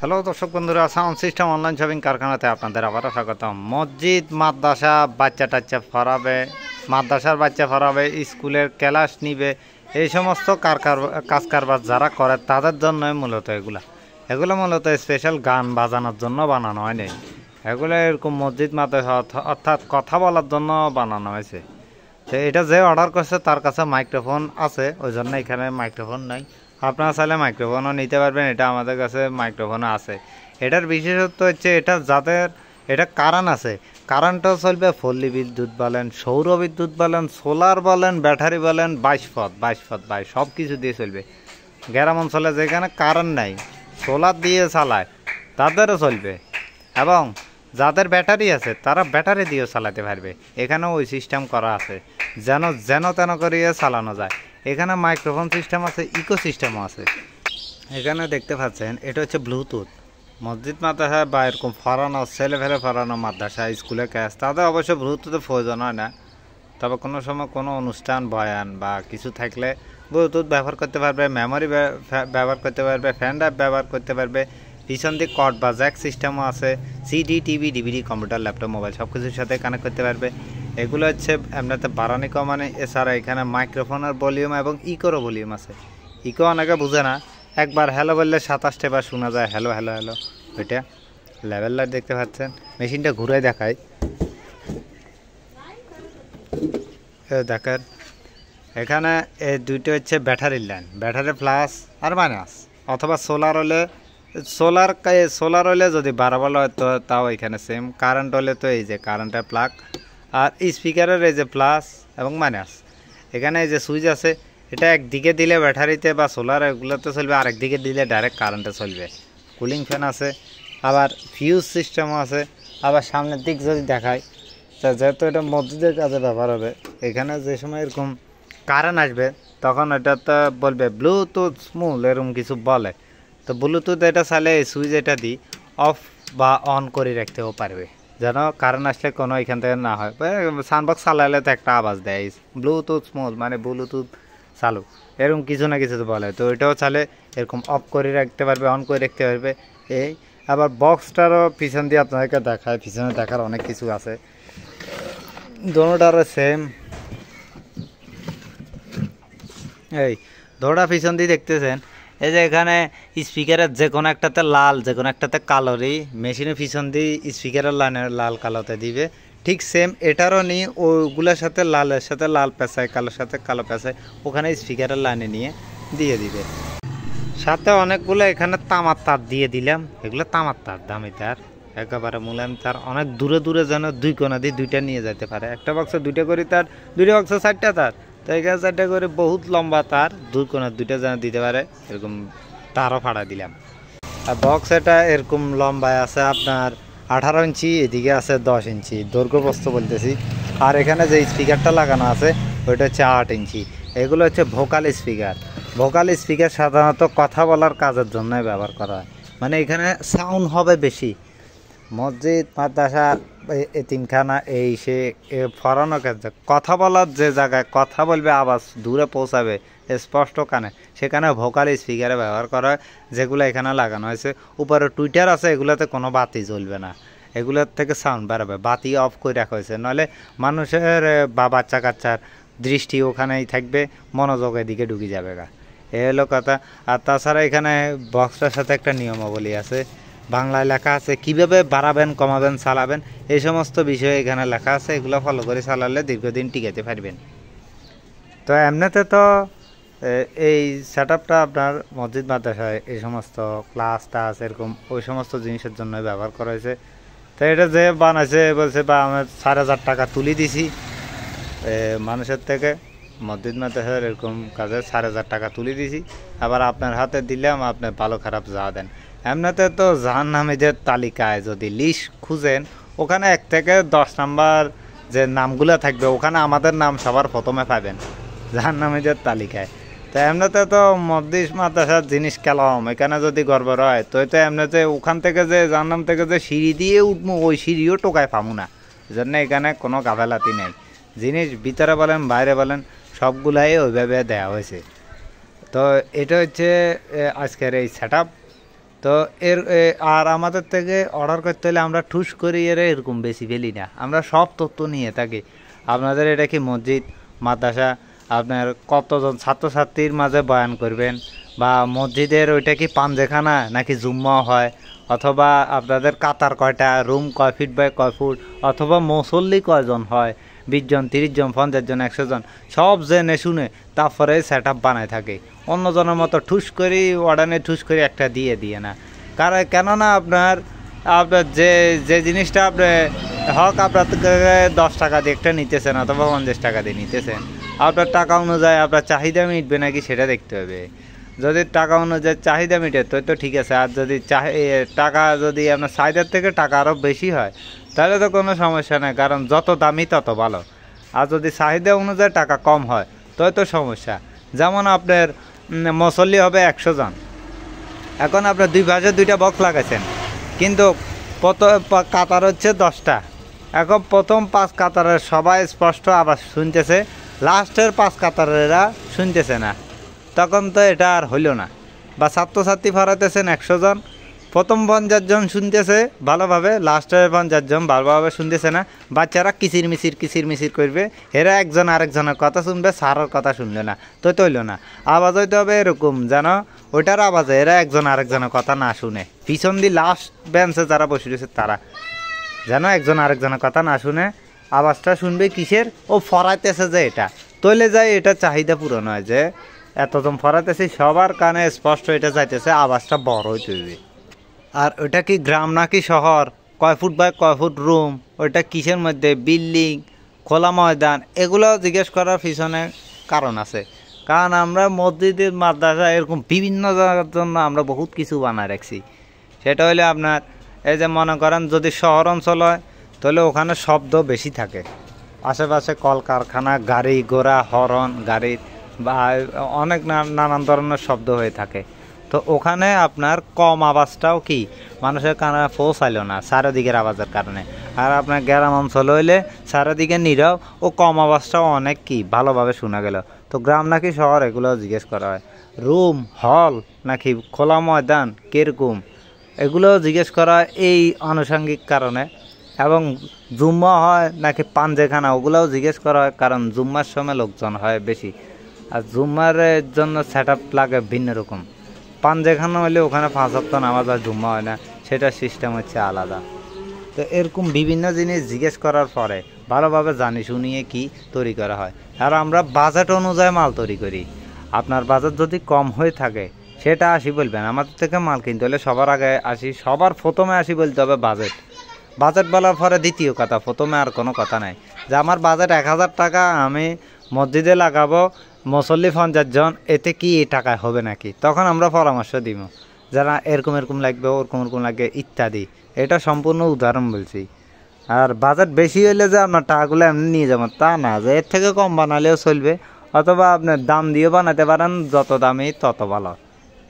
Hello দর্শক বন্ধুরা, sound system online shopping কারখানাতে আপনাদের আবারও স্বাগতম। মসজিদ, মাদ্রাসা, বাচ্চা টাচ্চা পড়াবে, মাদ্রাসার বাচ্চা পড়াবে, স্কুলের ক্লাস নিবে, এই সমস্ত কাজ কারবার যারা করে তাদের জন্যই মূলত এগুলো মূলত স্পেশাল গান বাজানোর জন্য বানানো হয়নি। এগুলো এরকম মসজিদ, মাদ্রাসা অর্থাৎ কথা বলার জন্য বানানো হয়েছে। তো এটা যে অর্ডার করছে তার কাছে মাইক্রোফোন আছে, ওই জন্য এখানে মাইক্রোফোন নাই। আপনারা চাইলে মাইক্রোফোনও নিতে পারবেন, এটা আমাদের কাছে মাইক্রোফোনও আছে। এটার বিশেষত্ব হচ্ছে এটা কারেন্ট আছে, কারেন্টও চলবে। পল্লী বিদ্যুৎ বলেন, সৌর বিদ্যুৎ বলেন, সোলার বলেন, ব্যাটারি বলেন, 22 সব কিছু দিয়ে চলবে। গ্রাম অঞ্চলে যেখানে কারেন্ট নাই, সোলার দিয়ে চালায় তাদেরও চলবে, এবং যাদের ব্যাটারি আছে তারা ব্যাটারি দিয়েও চালাতে পারবে। এখানেও ওই সিস্টেম করা আছে, যেন তেন করিয়ে চালানো যায়। এখানে মাইক্রোফোন সিস্টেম আছে, ইকো সিস্টেমও আছে। এখানে দেখতে পাচ্ছেন এটা হচ্ছে ব্লুটুথ। মসজিদ, মাদ্রাসা বা এরকম ফরানো ছেলেফেলে ফরানো মাদ্রাসা, স্কুলে ক্লাস, তাদের অবশ্য ব্লুটুথের প্রয়োজন হয় না। তবে কোনো সময় কোনো অনুষ্ঠান, বয়ান বা কিছু থাকলে ব্লুটুথ ব্যবহার করতে পারবে, মেমোরি ব্যবহার করতে পারবে, ফ্যান ড্রাইভ ব্যবহার করতে পারবে। পিছন দিয়ে কট বা জ্যাক সিস্টেমও আছে। CD, TV, DVD, computer, laptop, mobile সব কিছুর সাথে কানেক্ট করতে পারবে। এগুলো হচ্ছে এমনিতে বাড়ানি কমানি। এছাড়া এখানে মাইক্রোফোনের ভলিউম এবং ইকোরও ভলিউম আছে। ইকো অনেকে বুঝে না, একবার হ্যালো বললে 27টা বার শোনা যায় হ্যালো হ্যালো হ্যালো। ওইটা লেভেল লাইট দেখতে পাচ্ছেন, মেশিনটা ঘুরে দেখায়। দেখেন এখানে এই দুইটা হচ্ছে ব্যাটারির লাইন, ব্যাটারি প্লাস আর মাইনাস, অথবা সোলার হলে যদি বাড়াবার হয় তো তাও এখানে সেম। কারেন্ট হলে তো এই যে কারেন্টের প্লাগ, আর স্পিকারের এই যে প্লাস এবং মাইনাস। এখানে এই যে সুইচ আছে, এটা একদিকে দিলে ব্যাটারিতে বা সোলার এগুলোতে চলবে, আরেকদিকে দিলে ডাইরেক্ট কারেন্টে চলবে। কুলিং ফ্যান আছে, আবার ফিউজ সিস্টেমও আছে। আবার সামনের দিক যদি দেখায়, যেহেতু এটা মসজিদের কাজে ব্যবহার হবে, এখানে যে সময় এরকম কারেন্ট আসবে তখন এটা তো বলবে ব্লুটুথ স্মুল, এরকম কিছু বলে। তো ব্লুটুথ এটা চাইলে এই সুইচ এটা দিই অফ বা অন করে রাখতেও পারবে, যেন কারেন্ট আসলে কোনো এখান থেকে না হয়। সাউন্ডবক্স চালালে তো একটা আওয়াজ দেয়, ব্লুটুথ স্মুথ মানে ব্লুটুথ চালু, এরকম কিছু না কিছু তো বলে। তো এটাও চাইলে এরকম অফ করে রাখতে পারবে, অন করে রাখতে পারবে। এই আবার বক্সটারও পিছন দিয়ে আপনাদেরকে দেখায়, পিছনে দেখার অনেক কিছু আছে। দোনোটারও সেম। এই দোনোটা পিছন দিয়ে দেখতেছেন, এই যে এখানে স্পিকারের যে কোনো একটাতে লাল, যে কোনো একটাতে কালোরই, মেশিনের পিছন দিয়ে স্পিকারের লাইনে লাল কালোতে দিবে। ঠিক সেম এটারও নিয়ে ওগুলোর সাথে লালের সাথে লাল পেঁচায়, কালোর সাথে কালো পেঁচায়, ওখানে স্পিকারের লাইনে নিয়ে দিয়ে দিবে। সাথে অনেকগুলো এখানে তামার তার দিয়ে দিলাম, এগুলো তামার তার, দামি তার, একেবারে মোলায়েম তার। অনেক দূরে দূরে যেন দুই কোনা দিয়ে দুইটা নিয়ে যেতে পারে। একটা বক্সে দুইটা করে তার, দুইটা বক্সে 4টা তার, তো এখানে 4টা করে বহুত লম্বা তার, দুই কোনা দুইটা যেন দিতে পারে, এরকম তারও ফাড়া দিলাম। আর বক্স এটা এরকম লম্বায় আছে আপনার 18 ইঞ্চি, এদিকে আছে 10 ইঞ্চি, দৈর্ঘ্য প্রস্থ বলতেছি। আর এখানে যে স্পিকারটা লাগানো আছে ওইটা হচ্ছে 8 ইঞ্চি। এগুলো হচ্ছে ভোকাল স্পিকার। ভোকাল স্পিকার সাধারণত কথা বলার কাজের জন্য ব্যবহার করা হয়, মানে এখানে সাউন্ড হবে বেশি। মসজিদ, মাদ্রাসা, এতিমখানা, এই সে ফরানো কাজে কথা বলার যে জায়গায় কথা বলবে, আওয়াজ দূরে পৌঁছাবে স্পষ্ট কানে, সেখানে ভোকাল স্পিকারে ব্যবহার করা হয়, যেগুলো এখানে লাগানো হয়েছে। উপরে টুইটার আছে, এগুলোতে কোনো বাতি জ্বলবে না, এগুলোর থেকে সাউন্ড বেরোবে। বাতি অফ করে রাখা হয়েছে, নাহলে মানুষের বা বাচ্চা কাচ্চার দৃষ্টি ওখানেই থাকবে, মনোযোগ এদিকে ঢুকে যাবে গা, এ হলো কথা। আর তাছাড়া এখানে বক্সটার সাথে একটা নিয়মাবলী আছে, বাংলায় লেখা আছে কীভাবে বাড়াবেন, কমাবেন, চালাবেন, এই সমস্ত বিষয়ে এখানে লেখা আছে। এগুলো ফলো করে চালালে দীর্ঘদিন টিকাতে পারবেন। তো এমনিতে তো এই সেট আপটা আপনার মসজিদ, মাদ্রাসায় এই সমস্ত ক্লাস টাস এরকম ওই সমস্ত জিনিসের জন্য ব্যবহার করা হয়েছে। তো এটা যে বানাইছে বলছে বা আমি 4,000 টাকা তুলে দিছি মানুষের থেকে, মসজিদ মাদ্রাসার এরকম কাজে 4,000 টাকা তুলে দিছি, আবার আপনার হাতে দিলাম, আপনি ভালো খারাপ যা দেন। এমনিতে তো জাহান্নামীদের তালিকায় যদি লিস্ট খুঁজেন, ওখানে 1 থেকে 10 নাম্বার যে নামগুলো থাকবে, ওখানে আমাদের নাম সবার প্রথমে পাবেন জাহান্নামীদের তালিকায়। তো এমনিতে তো মসজিদ মাদ্রাসার জিনিস কেলাম, এখানে যদি গড়বড় হয় তো এমনিতে ওখান থেকে যে জাহান্নাম থেকে যে সিঁড়ি দিয়ে উঠবো, ওই সিঁড়িও টোকায় পাবো না। জন্য এখানে কোনো গাফেলাতি নেই, জিনিস ভিতরে বলেন বাইরে বলেন সবগুলাই ওইভাবে দেওয়া হয়েছে। তো এটা হচ্ছে আজকের এই সেট আপ। তো আর আমাদের থেকে অর্ডার করতে হলে আমরা ঠুস করি এরকম বেশি ফেলি না, আমরা সব তথ্য নিয়ে থাকি। আপনাদের এটা কি মসজিদ মাদ্রাসা, আপনার কতজন ছাত্রছাত্রীর মাঝে বয়ান করবেন, বা মসজিদের ওইটা কি পাঞ্জেখানা নাকি জুম্মা হয়, অথবা আপনাদের কাতার কয়টা, রুম কয় ফিট বাই কয় ফুট, অথবা মুসল্লি কয়জন হয়, 20 জন 30 জন 50 জন 100 জন, সব জেনে শুনে তারপরে সেট আপ বানায় থাকে। অন্যজনের মতো ঠুস করি অর্ডারে ঠুস করে একটা দিয়ে না। কারণ কেননা আপনার যে যে জিনিসটা আপনি হক আপনার 10 টাকা দিয়ে একটা নিতেছেন অথবা 50 টাকা দিয়ে নিতেছেন, আপনার টাকা অনুযায়ী আপনার চাহিদা মিটবে নাকি সেটা দেখতে হবে। যদি টাকা অনুযায়ী চাহিদা মিটে তো ঠিক আছে, আর যদি টাকা যদি আপনার চাহিদার থেকে টাকা আরও বেশি হয় তাহলে তো কোনো সমস্যা নেই, কারণ যত দামি তত ভালো। আর যদি চাহিদা অনুযায়ী টাকা কম হয় তো সমস্যা। যেমন আপনার মুসল্লি হবে 100 জন, এখন আপনার 2 পাশে 2টা বক্স লাগাইছেন, কিন্তু কাতার হচ্ছে 10টা। এখন প্রথম 5 কাতারের সবাই স্পষ্ট আবার শুনতেছে, লাস্টের 5 কাতারেরা শুনতেছে না, তখন তো এটা আর হইল না। বা ছাত্রছাত্রী ফরাতেছেন 100 জন, প্রথম 50 জন শুনতেছে ভালোভাবে, লাস্টের 50 জন ভালোভাবে শুনতেছে না, বাচ্চারা কিচির মিচির করবে, এরা একজন আরেকজনের কথা শুনবে, সারের কথা শুনলে না, তো হইল না। আওয়াজ হইতে হবে এরকম যেন ওইটার আওয়াজে এরা একজন আরেকজনের কথা না শুনে, পিছন দিয়ে লাস্ট বেঞ্চে যারা বসে রয়েছে তারা যেন একজন আরেকজনের কথা না শুনে আওয়াজটা শুনবে কিসের, ও ফরাইতেছে যে এটা, তৈলে যায় এটা চাহিদা পূরণ হয়, যে এতজন ফরাইতেছে সবার কানে স্পষ্ট এটা যাইতেছে, আওয়াজটা বড় হইতে হবে। আর ওইটা কি গ্রাম নাকি শহর, কয় ফুট বাই কয় ফুট রুম, ওইটা কিসের মধ্যে, বিল্ডিং, খোলা ময়দান, এগুলো জিজ্ঞেস করার পিছনে কারণ আছে। কারণ আমরা মসজিদের মাদ্রাসা এরকম বিভিন্ন জায়গার জন্য আমরা বহুত কিছু বানায় রাখছি। সেটা হলে আপনার এই যে মনে করেন যদি শহর অঞ্চল হয় তাহলে ওখানে শব্দ বেশি থাকে, আশেপাশে কলকারখানা, গাড়ি ঘোড়া, হর্ন গাড়ির বা অনেক নানান ধরনের শব্দ হয়ে থাকে। তো ওখানে আপনার কম আওয়াজটাও কি মানুষের কানে পৌঁছাইল না চারিদিকের আওয়াজের কারণে। আর আপনার গ্রাম অঞ্চল হইলে চারিদিকে নীরব ও কম আওয়াজটাও অনেক কি ভালোভাবে শোনা গেল। তো গ্রাম নাকি শহর এগুলো জিজ্ঞেস করা হয়, রুম হল নাকি খোলা ময়দান কীরকম এগুলো জিজ্ঞেস করা হয় এই আনুষঙ্গিক কারণে। এবং জুম্মা হয় নাকি পাঞ্জেখানা ওগুলোও জিজ্ঞেস করা হয়, কারণ জুম্মার সময় লোকজন হয় বেশি, আর জুম্মার জন্য সেট আপ লাগে ভিন্ন রকম। পাঞ্জেখানা হলে ওখানে 5 ওয়াক্ত নামাজ আর জুম্মা হয় না, সেটার সিস্টেম হচ্ছে আলাদা। তো এরকম বিভিন্ন জিনিস জিজ্ঞেস করার পরে ভালোভাবে জানি শুনিয়ে কি তৈরি করা হয়। আর আমরা বাজেট অনুযায়ী মাল তৈরি করি। আপনার বাজেট যদি কম হয়ে থাকে সেটা আসি বলবেন, আমাদের থেকে মাল কিনতে হলে সবার আগে সবার প্রথমে আসি বলতে হবে বাজেট বলার পরে দ্বিতীয় কথা, প্রথমে আর কোনো কথা নাই যে আমার বাজেট 1000 টাকা, আমি মসজিদে লাগাবো মুসল্লি 50 জন, এতে কি এই টাকায় হবে নাকি, তখন আমরা পরামর্শ দিব যারা এরকম লাগবে ওরকম লাগবে ইত্যাদি। এটা সম্পূর্ণ উদাহরণ বলছি। আর বাজেট বেশি হলে যে আপনার টাকাগুলো এমনি নিয়ে যাবেন তা না, যে এর থেকে কম বানালেও চলবে, অথবা আপনার দাম দিয়ে বানাতে পারেন, যত দামি তত ভালো।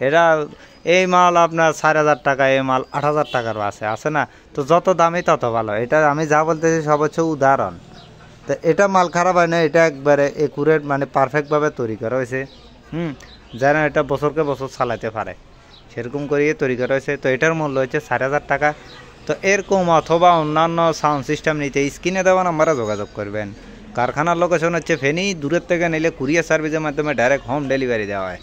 এটা এই মাল আপনার 4000 টাকা, এই মাল 8000 টাকার আছে না, তো যত দামি তত ভালো। এটা আমি যা বলতেছি সব হচ্ছে উদাহরণ। তো এটা মাল খারাপ হয় না, এটা একবারে একুরেট মানে পারফেক্টভাবে তৈরি করা হয়েছে, যেন এটা বছরকে বছর চালাতে পারে সেরকম করিয়ে তৈরি করা হয়েছে। তো এটার মূল্য হচ্ছে 4000 টাকা। তো এরকম অথবা অন্যান্য সাউন্ড সিস্টেম নিতে স্ক্রিনে দেওয়া নাম্বারে যোগাযোগ করবেন। কারখানার লোকেশন হচ্ছে ফেনী, দূরের থেকে নিলে কুরিয়ার সার্ভিসের মাধ্যমে ডাইরেক্ট হোম ডেলিভারি দেওয়া হয়।